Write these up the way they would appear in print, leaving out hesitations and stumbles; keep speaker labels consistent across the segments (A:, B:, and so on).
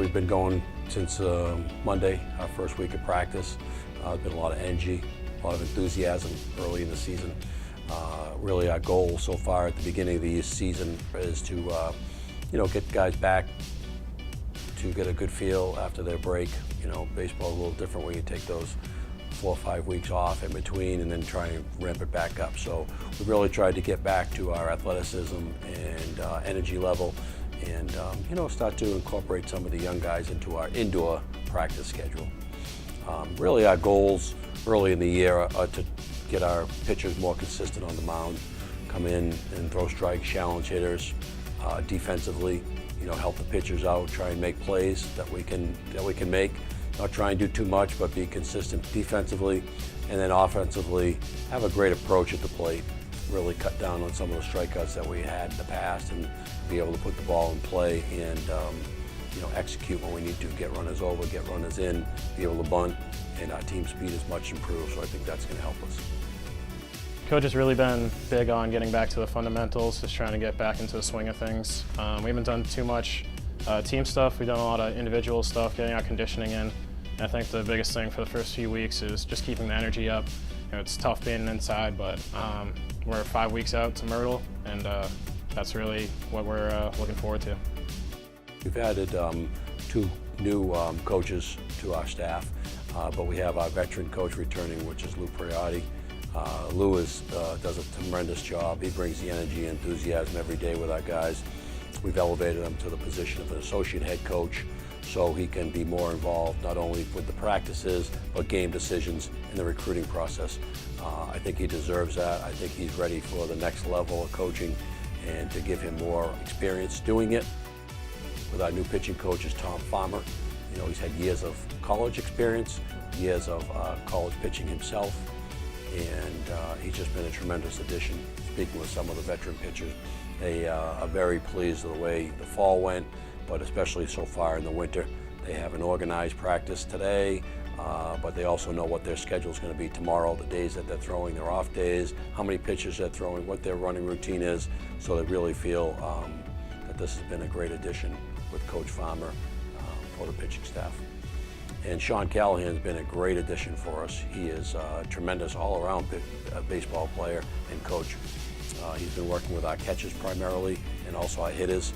A: We've been going since Monday, our first week of practice. There's been a lot of energy, a lot of enthusiasm early in the season. Really our goal so far at the beginning of the season is to get guys back to get a good feel after their break. Baseball's a little different when you take those 4 or 5 weeks off in between and then try and ramp it back up. So we really tried to get back to our athleticism and energy level and start to incorporate some of the young guys into our indoor practice schedule. Really our goals early in the year are to get our pitchers more consistent on the mound, come in and throw strikes, challenge hitters, defensively, help the pitchers out, try and make plays that we can make. Not try and do too much, but be consistent defensively, and then offensively, have a great approach at the plate. Really cut down on some of the strikeouts that we had in the past, and be able to put the ball in play and execute when we need to. Get runners over, get runners in, be able to bunt, and our team speed is much improved. So I think that's going to help us.
B: Coach has really been big on getting back to the fundamentals, just trying to get back into the swing of things. We haven't done too much team stuff. We've done a lot of individual stuff, getting our conditioning in. And I think the biggest thing for the first few weeks is just keeping the energy up. It's tough being inside, but we're 5 weeks out to Myrtle, and that's really what we're looking forward to.
A: We've added 2 new coaches to our staff, but we have our veteran coach returning, which is Lou Priotti. Lou does a tremendous job. He brings the energy and enthusiasm every day with our guys. We've elevated him to the position of an associate head coach so he can be more involved not only with the practices but game decisions in the recruiting process. I think he deserves that. I think he's ready for the next level of coaching and to give him more experience doing it. With our new pitching coach is Tom Farmer. He's had years of college experience, years of college pitching himself, and he's just been a tremendous addition. Speaking with some of the veteran pitchers, they are very pleased with the way the fall went, but especially so far in the winter. They have an organized practice today, but they also know what their schedule is going to be tomorrow, the days that they're throwing, their off days, how many pitches they're throwing, what their running routine is, so they really feel that this has been a great addition with Coach Farmer for the pitching staff. And Sean Callahan's been a great addition for us. He is a tremendous all-around baseball player and coach. He's been working with our catchers primarily and also our hitters.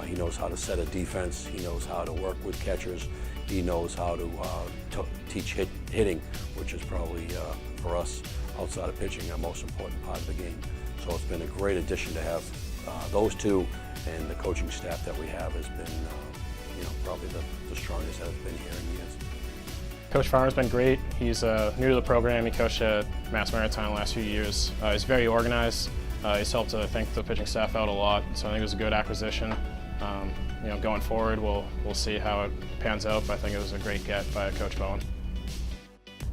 A: He knows how to set a defense. He knows how to work with catchers. He knows how to teach hitting, which is probably, for us, outside of pitching, our most important part of the game. So it's been a great addition to have those two, and the coaching staff that we have has been probably the strongest that has been here in years.
B: Coach Farmer's been great. He's new to the program. He coached at Mass Maritime the last few years. He's very organized. He's helped, I think, the pitching staff out a lot, so I think it was a good acquisition. Going forward, we'll see how it pans out, but I think it was a great get by Coach Boen.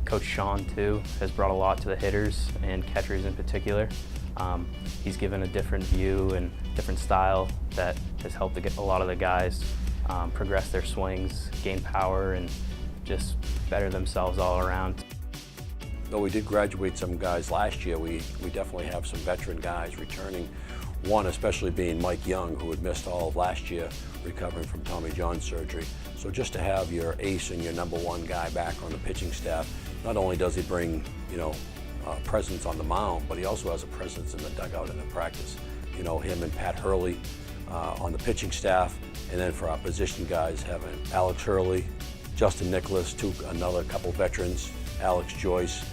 C: Coach Sean, too, has brought a lot to the hitters and catchers in particular. He's given a different view and different style that has helped to get a lot of the guys progress their swings, gain power, and just better themselves all around.
A: Though we did graduate some guys last year, we definitely have some veteran guys returning. One especially being Mike Young, who had missed all of last year, recovering from Tommy John surgery. So just to have your ace and your #1 guy back on the pitching staff, not only does he bring presence on the mound, but he also has a presence in the dugout and in practice. Him and Pat Hurley on the pitching staff, and then for our position guys, having Alex Hurley, Justin Nicklas, another couple veterans, Alex Joyce,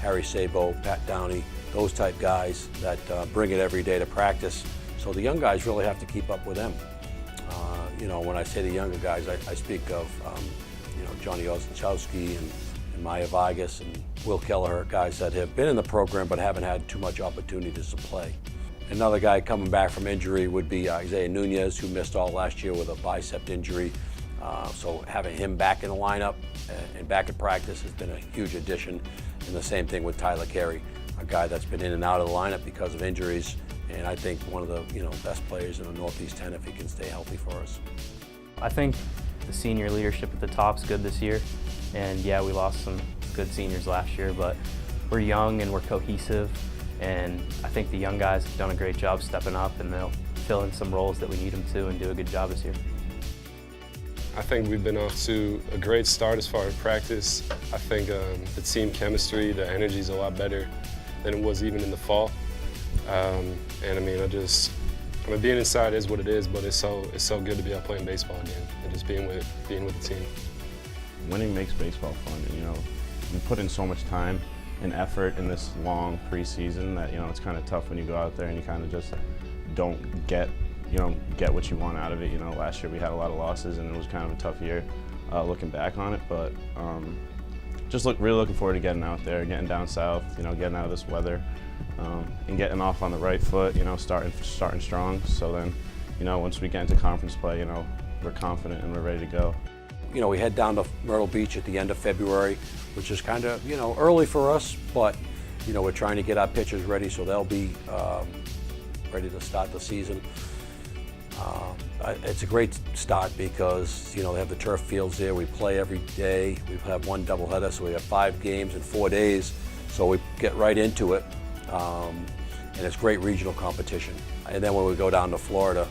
A: Harry Sabo, Pat Downey, those type guys that bring it every day to practice. So the young guys really have to keep up with them. When I say the younger guys, I speak of Johnny Oszechowski and Maya Vargas and Will Kelleher, guys that have been in the program but haven't had too much opportunities to play. Another guy coming back from injury would be Isaiah Nunez, who missed all last year with a bicep injury. So having him back in the lineup and back at practice has been a huge addition. And the same thing with Tyler Carey, a guy that's been in and out of the lineup because of injuries, and I think one of the best players in the Northeast 10 if he can stay healthy for us.
C: I think the senior leadership at the top's good this year, and yeah, we lost some good seniors last year, but we're young and we're cohesive, and I think the young guys have done a great job stepping up, and they'll fill in some roles that we need them to and do a good job this year.
D: I think we've been off to a great start as far as practice. I think the team chemistry, the energy is a lot better than it was even in the fall. And I mean, being inside is what it is, but it's so good to be out playing baseball again and just being with the team.
E: Winning makes baseball fun. You know, we put in so much time and effort in this long preseason that, you know, it's kind of tough when you go out there and you kind of just don't get what you want out of it. You know, last year we had a lot of losses and it was kind of a tough year looking back on it, but just really looking forward to getting out there, getting down south, you know, getting out of this weather, and getting off on the right foot, you know, starting strong. So then, you know, once we get into conference play, you know, we're confident and we're ready to go.
A: You know, we head down to Myrtle Beach at the end of February, which is kind of, you know, early for us, but, you know, we're trying to get our pitchers ready so they'll be ready to start the season. It's a great start because, you know, they have the turf fields there. We play every day. We have one doubleheader, so we have 5 games in 4 days. So we get right into it, and it's great regional competition. And then when we go down to Florida,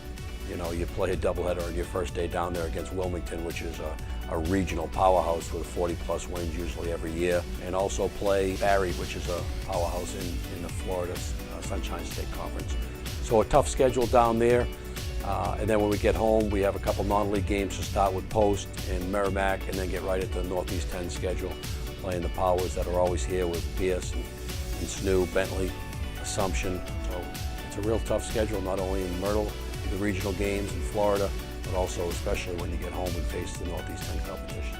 A: you know, you play a doubleheader on your first day down there against Wilmington, which is a regional powerhouse with 40-plus wins usually every year, and also play Barry, which is a powerhouse in the Florida Sunshine State Conference. So a tough schedule down there. And then when we get home, we have a couple non-league games to start with Post and Merrimack, and then get right into the Northeast 10 schedule, playing the Powers that are always here with Pierce and Snoo, Bentley, Assumption. So it's a real tough schedule, not only in Myrtle, the regional games in Florida, but also especially when you get home and face the Northeast 10 competition.